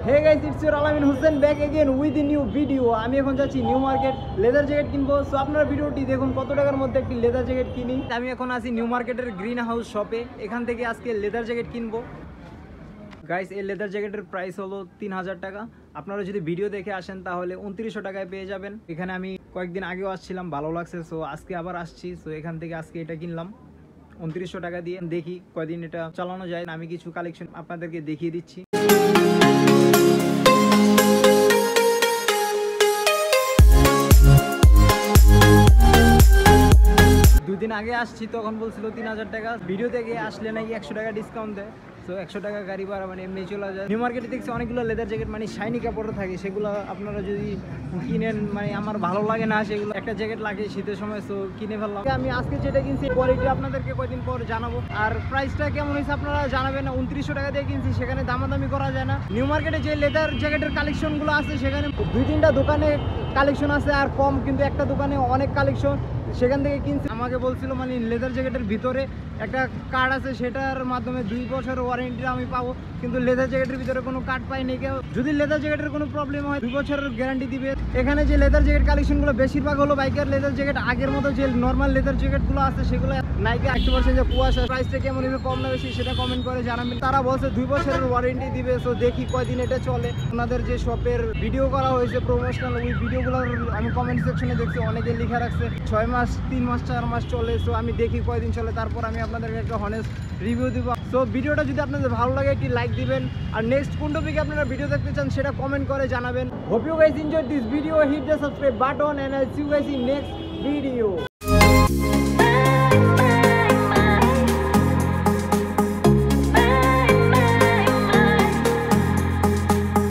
Hey guys, it's your Alamin Hussein back again with a new video. আমি এখন যাচ্ছি new market leather jacket কিনবো। So আপনারা ভিডিওটি দেখুন কত টাকার মধ্যে একটি লেদার জ্যাকেট কিনি। আমি এখন আছি নিউ মার্কেটের গ্রিন হাউস শপে। এখান থেকে আজকে লেদার জ্যাকেট কিনবো। গাইস, এই লেদার জ্যাকেটের প্রাইস হলো 3000 টাকা। আপনারা যদি ভিডিও দেখে আসেন তাহলে 2900 টাকায় পেয়ে যাবেন। এখানে আমি কয়েকদিন আগেও আসছিলাম, ভালো লাগছে, সো আজকে আবার আসছি। সো এখান থেকে আজকে এটা কিনলাম 2900 টাকা দিয়ে। দেখি কয়দিন এটা চালানো যায়। আমি কিছু কালেকশন আপনাদেরকে দেখিয়ে দিচ্ছি। দুদিন আগে আসছি, তখন বলছিল 3000 টাকা। ভিডিও থেকে আসলে নাকি 100 টাকা ডিসকাউন্ট দেয়। তো 100 টাকা গাড়ি ভাড়া মানে এমনি চলে যায়। নিউ মার্কেটে দেখছি অনেকগুলো লেদার জ্যাকেট মানে শাইনি কাপড় থাকে, সেগুলো আপনারা যদি কিনেন মানে আমার ভালো লাগে না সেগুলো। একটা জ্যাকেট লাগে শীতের সময়, তো কিনে ফেললাম। আমি আজকে যেটা কিনছি কোয়ালিটি আপনাদেরকে কয়েকদিন পর জানাবো। আর প্রাইসটা কেমন হয়েছে আপনারা জানাবেন না। 2900 টাকা দিয়ে কিনছি, সেখানে দামাদামি করা যায় না। নিউ মার্কেটে যে লেদার জ্যাকেটের কালেকশনগুলো আছে সেখানে 2-3টা দোকানে কালেকশন আছে আর কম, কিন্তু একটা দোকানে অনেক কালেকশন, সেখান থেকে কিনছি। আমাকে বলছিল মানে লেদার জ্যাকেটের ভিতরে একটা কার্ড আছে, সেটার মাধ্যমে 2 বছর ওয়ারেন্টি আমি পাবো, কিন্তু লেদার জ্যাকেটের ভিতরে কোনো কার্ড পাইনি কেউ। যদি লেদার জ্যাকেটের কোনো প্রবলেম হয় 2 বছরের গ্যারান্টি দিবে। এখানে যে লেদার জ্যাকেট কালেকশনগুলো বেশিরভাগ হলো বাইকের লেদার জ্যাকেট। আগের মতো যে নর্মাল লেদার জ্যাকেটগুলো আছে সেগুলো নাইকে 100% যে কুয়াশা। প্রাইসটা কেমন হবে, কম না বেশি, সেটা কমেন্ট করে জানাবেন। তারা বলছে 2 বছরের ওয়ারেন্টি দিবে। সো দেখি কয়দিন এটা চলে। ওনাদের যে শপের ভিডিও করা হয়েছে প্রমোশনাল, ওই ভিডিওগুলো আমি কমেন্ট সেকশনে দেখছি, অনেকে লিখে রাখছে 6 মাস, 3 মাস, 4 মাস চলে। সো আমি দেখি কয়দিন চলে, তারপর আমি আপনাদেরকে একটা হনেস্ট রিভিউ দিব। সো ভিডিওটা যদি আপনাদের ভালো লাগে একটি লাইক দিবেন, আর নেক্সট কোন টপিকে আপনারা ভিডিও দেখতে চান সেটা কমেন্ট করে জানাবেন। Hope you guys enjoyed this video, hit the subscribe button and I see you guys in next video.